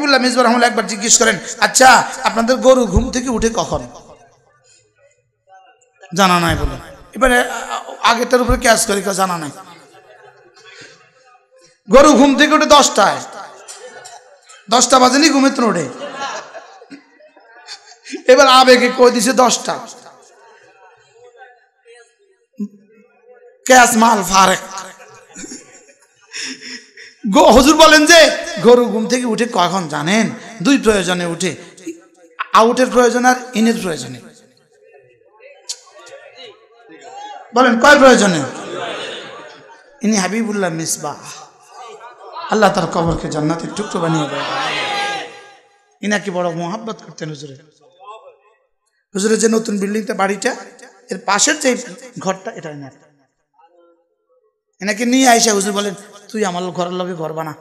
হাবিবুল্লাহ মিসবাহ রাহমাতুল্লাহ একবার জিজ্ঞেস করেন, আচ্ছা আপনাদের গরু ঘুম থেকে উঠে কখন? জানা নাই বলে। এবারে আগেরটার উপরে ক্যাশ করে জানা নাই। গরু ঘুম থেকে উঠে 10টায়, 10টা বাজেনি ঘুমে তো ওঠে। এবার আবেগে কই দিছে 10টা, ক্যাশ মাল ফারেক। হুজুর বলেন যে গরু ঘুম থেকে উঠে কখন জানেন? 2 প্রয়োজনে উঠে, আউটের প্রয়োজন আর ইনের প্রয়োজনে। বলেন কয় প্রয়োজনে? ইনি হাবিবুল্লাহ মিসবাহ, আল্লাহ তার কবরকে জান্নাতের টুকরো বানিয়ে দেয়। ইনাকে বড় মোহাব্বত করতেন হুজুরের। হুজুরের যে নতুন বিল্ডিংটা, বাড়িটা, এর পাশের যে ঘরটা, এটা এনাকে নিয়ে আইসা হুজুর বলেন, তুই আমার ঘরের লগে ঘর বানা।